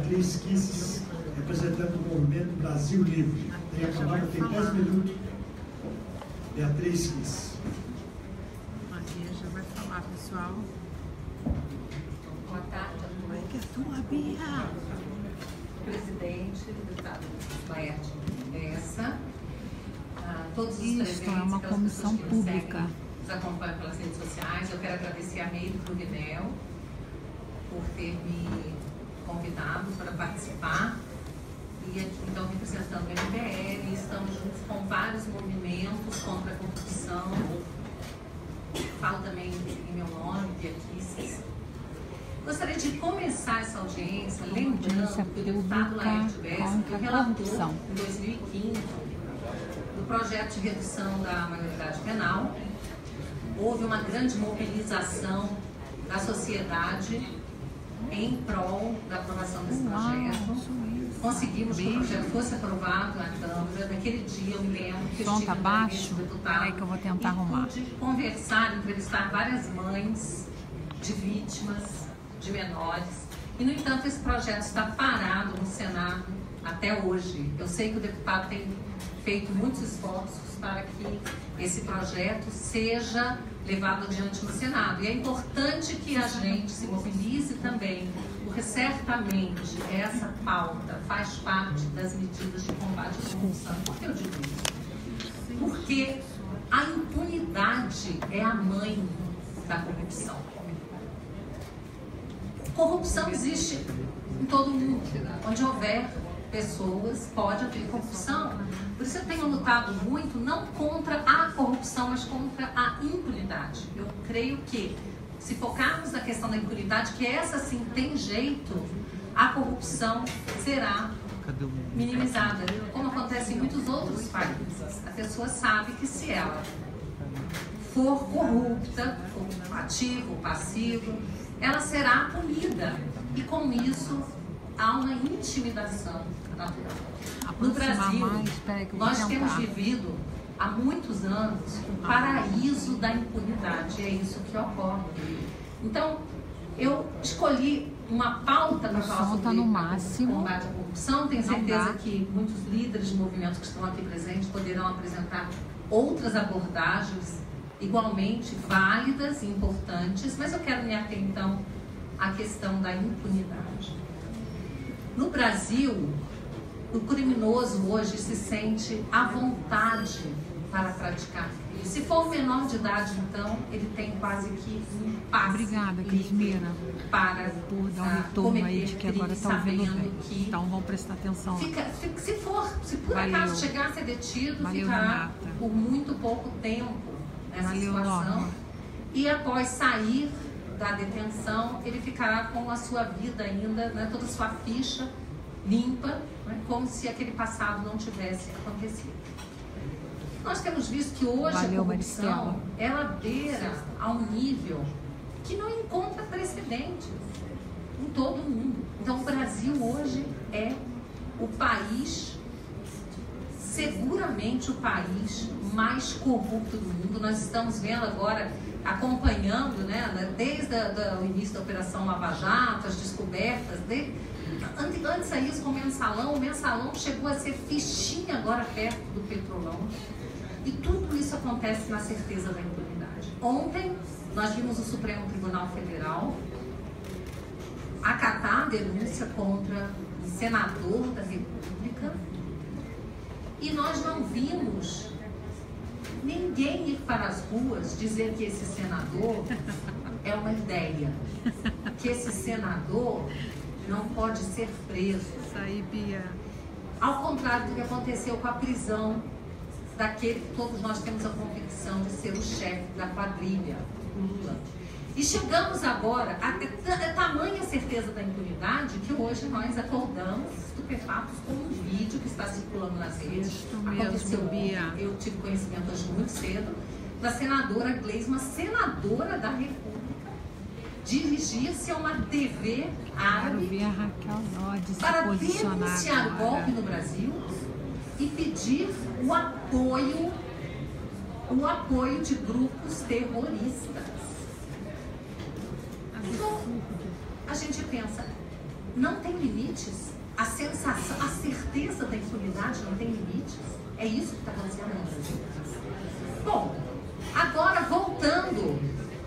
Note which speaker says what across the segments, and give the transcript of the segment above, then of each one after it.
Speaker 1: Beatriz Kicis, representando o Movimento Brasil Livre. Tem a palavra, tem 10 minutos. Beatriz Kicis.
Speaker 2: Maria já vai falar, pessoal.
Speaker 3: Boa tarde a todos.
Speaker 2: Que é tua, Bia?
Speaker 3: Presidente, deputado Laerte Bessa, todos os presentes,
Speaker 2: é uma comissão pública.
Speaker 3: Nos acompanham pelas redes sociais. Eu quero agradecer a Meire Cruvinel por ter me convidado para participar. E aqui, então, representando o MBL, estamos juntos com vários movimentos contra a corrupção. Falo também em meu nome, Beatriz. Gostaria de começar essa audiência lembrando que o deputado Laerte Bessa, que relatou em 2015 do projeto de redução da maioridade penal, houve uma grande mobilização da sociedade em prol da aprovação desse projeto. Conseguimos que o projeto fosse aprovado na Câmara. Naquele dia eu me lembro que eu estive
Speaker 2: tá baixo? Peraí que eu vou tentar arrumar.
Speaker 3: Pude conversar, entrevistar várias mães de vítimas, de menores. E, no entanto, esse projeto está parado no Senado até hoje. Eu sei que o deputado tem feito muitos esforços para que esse projeto seja levado adiante no Senado. E é importante que a gente se mobilize também, porque certamente essa pauta faz parte das medidas de combate à corrupção. Por que eu digo isso? Porque a impunidade é a mãe da corrupção. Corrupção existe em todo mundo. Onde houver pessoas, pode haver corrupção. Por isso eu tenho lutado muito, não contra a corrupção, mas contra a impunidade. Eu creio que, se focarmos na questão da impunidade, que essa sim tem jeito, a corrupção será minimizada. Como acontece em muitos outros países. A pessoa sabe que se ela for corrupta, ou ativo, ou passivo, ela será punida. E com isso há uma intimidação natural. No Brasil, nós temos vivido há muitos anos o paraíso da impunidade. É isso que ocorre. Então, eu escolhi uma pauta para falar sobre combate à corrupção. Tenho certeza que muitos líderes de movimentos que estão aqui presentes poderão apresentar outras abordagens igualmente válidas e importantes, mas eu quero me ater então à questão da impunidade. No Brasil, o criminoso hoje se sente à vontade para praticar crime. Se for um menor de idade, então, ele tem quase que um passe.
Speaker 2: Obrigada, Crismira,
Speaker 3: para
Speaker 2: por dar um retorno aí de que agora está ouvindo bem. Então vão prestar atenção.
Speaker 3: Se por acaso chegar a ser detido, ficará por muito pouco tempo nessa situação. E após sair da detenção, ele ficará com a sua vida ainda, né, toda a sua ficha limpa, né, como se aquele passado não tivesse acontecido. Nós temos visto que hoje a corrupção, ela beira a um nível que não encontra precedentes em todo o mundo. Então, o Brasil hoje é o país, seguramente o país mais corrupto do mundo. Nós estamos vendo agora, acompanhando, né, desde o início da Operação Lava Jato, as descobertas, antes a isso com o mensalão chegou a ser fichinha agora perto do Petrolão. E tudo isso acontece na certeza da impunidade. Ontem, nós vimos o Supremo Tribunal Federal acatar a denúncia contra o senador da República e nós não vimos ninguém ir para as ruas dizer que esse senador é uma ideia, que esse senador não pode ser preso.
Speaker 2: Isso aí, Bia.
Speaker 3: Ao contrário do que aconteceu com a prisão daquele que todos nós temos a convicção de ser o chefe da quadrilha, o Lula. E chegamos agora a ter tamanha certeza da impunidade que hoje nós acordamos estupefatos com um vídeo que está circulando nas redes. Aconteceu ontem, eu tive conhecimento hoje muito cedo, da senadora Gleisi, uma senadora da República, dirigir-se a uma TV árabe para denunciar o golpe no Brasil e pedir o apoio de grupos terroristas. Então, a gente pensa, não tem limites? A sensação, a certeza da impunidade não tem limites? É isso que está acontecendo no Brasil. Bom, agora voltando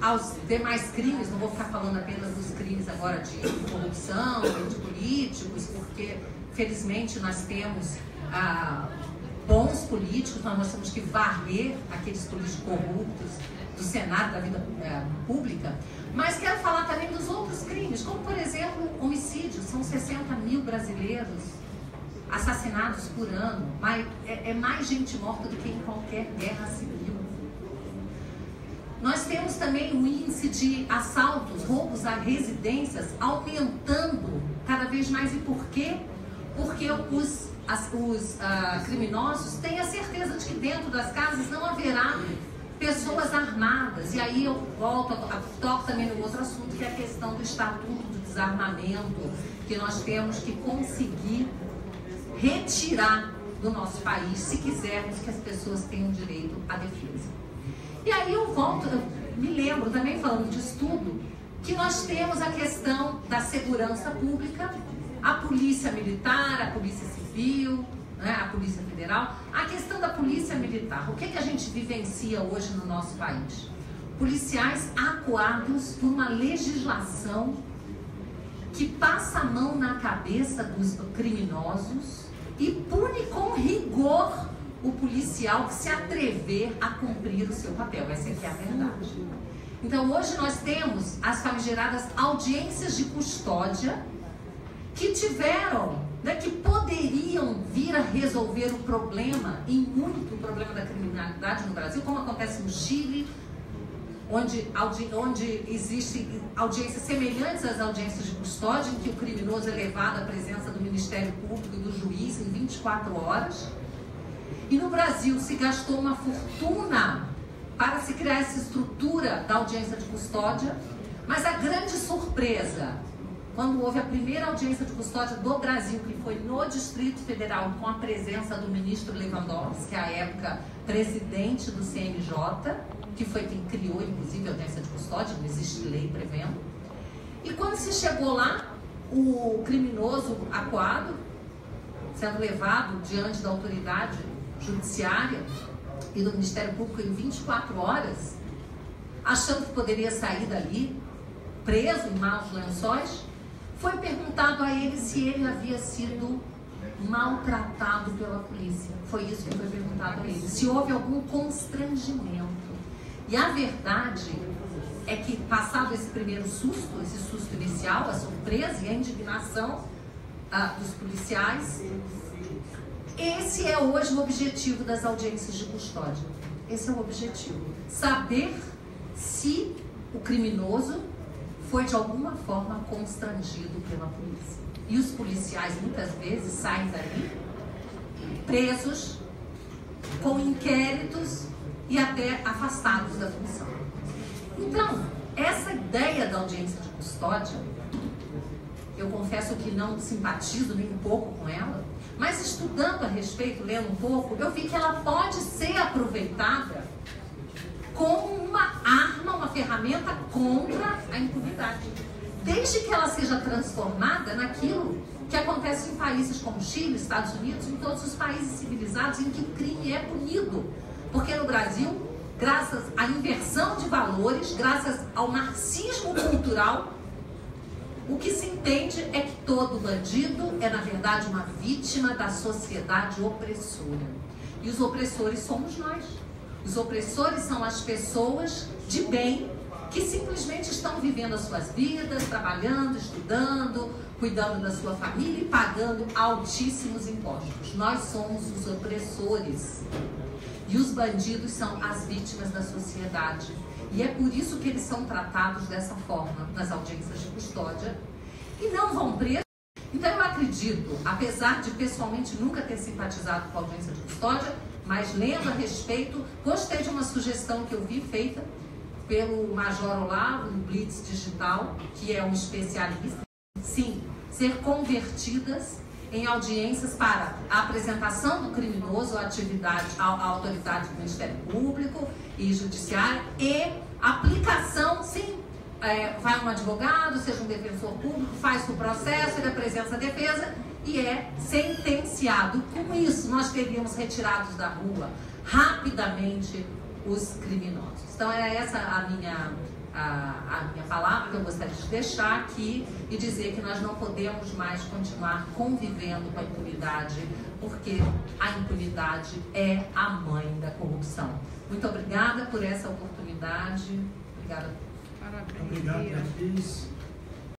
Speaker 3: aos demais crimes, não vou ficar falando apenas dos crimes agora de corrupção, de políticos, porque felizmente nós temos bons políticos, nós temos que varrer aqueles políticos corruptos do cenário da vida pública, mas quero falar também dos outros crimes, como por exemplo homicídios. São 60 mil brasileiros assassinados por ano, é mais gente morta do que em qualquer guerra civil. Nós temos também o índice de assaltos, roubos a residências aumentando cada vez mais. E por quê? Porque os criminosos têm a certeza de que dentro das casas não haverá pessoas armadas. E aí eu volto a tocar também no outro assunto, que é a questão do Estatuto do Desarmamento, que nós temos que conseguir retirar do nosso país, se quisermos que as pessoas tenham direito à defesa. E aí eu me lembro também, falando de estudo, que nós temos a questão da segurança pública, a polícia militar, a polícia civil, né, a polícia federal. A questão da polícia militar, o que a gente vivencia hoje no nosso país? Policiais acuados por uma legislação que passa a mão na cabeça dos criminosos e pune com rigor o policial que se atrever a cumprir o seu papel. Essa aqui é a verdade. Então hoje nós temos as famigeradas audiências de custódia que tiveram, né, que poderiam vir a resolver o problema, e muito o problema da criminalidade no Brasil, como acontece no Chile, onde existem audiências semelhantes às audiências de custódia, em que o criminoso é levado à presença do Ministério Público e do juiz em 24 horas. E no Brasil se gastou uma fortuna para se criar essa estrutura da audiência de custódia, mas a grande surpresa, quando houve a primeira audiência de custódia do Brasil, que foi no Distrito Federal, com a presença do ministro Lewandowski, que é à época presidente do CNJ, que foi quem criou, inclusive, a audiência de custódia, não existe lei prevendo. E quando se chegou lá, o criminoso acuado, sendo levado diante da autoridade judiciária e do Ministério Público em 24 horas, achando que poderia sair dali, preso em maus lençóis, foi perguntado a ele se ele havia sido maltratado pela polícia. Foi isso que foi perguntado a ele, se houve algum constrangimento. E a verdade é que, passado esse primeiro susto, esse susto inicial, a surpresa e a indignação dos policiais, esse é hoje o objetivo das audiências de custódia. Esse é o objetivo. Saber se o criminoso foi de alguma forma constrangido pela polícia. E os policiais muitas vezes saem dali presos, com inquéritos e até afastados da função. Então, essa ideia da audiência de custódia, eu confesso que não simpatizo nem um pouco com ela, mas estudando a respeito, lendo um pouco, eu vi que ela pode ser aproveitada como uma arma, uma ferramenta contra a impunidade, desde que ela seja transformada naquilo que acontece em países como Chile, Estados Unidos, em todos os países civilizados em que o crime é punido. Porque no Brasil, graças à inversão de valores, graças ao marxismo cultural, o que se entende é que todo bandido é, na verdade, uma vítima da sociedade opressora. E os opressores somos nós. Os opressores são as pessoas de bem que simplesmente estão vivendo as suas vidas, trabalhando, estudando, cuidando da sua família e pagando altíssimos impostos. Nós somos os opressores. E os bandidos são as vítimas da sociedade. E é por isso que eles são tratados dessa forma nas audiências de custódia e não vão presos. Então eu acredito, apesar de pessoalmente nunca ter simpatizado com a audiência de custódia, mas lendo a respeito, gostei de uma sugestão que eu vi feita pelo Major Olavo, no Blitz Digital, que é um especialista. Sim, ser convertidas em audiências para a apresentação do criminoso à autoridade do Ministério Público e Judiciário e aplicação, sim, vai um advogado, seja um defensor público, faz o processo, ele apresenta a defesa e é sentenciado. Com isso, nós teríamos retirados da rua rapidamente os criminosos. Então, é essa a minha palavra que eu gostaria de deixar aqui e dizer que nós não podemos mais continuar convivendo com a impunidade, porque a impunidade é a mãe da corrupção. Muito obrigada por essa oportunidade. Obrigada.
Speaker 2: Parabéns.
Speaker 1: Obrigado, Beatriz.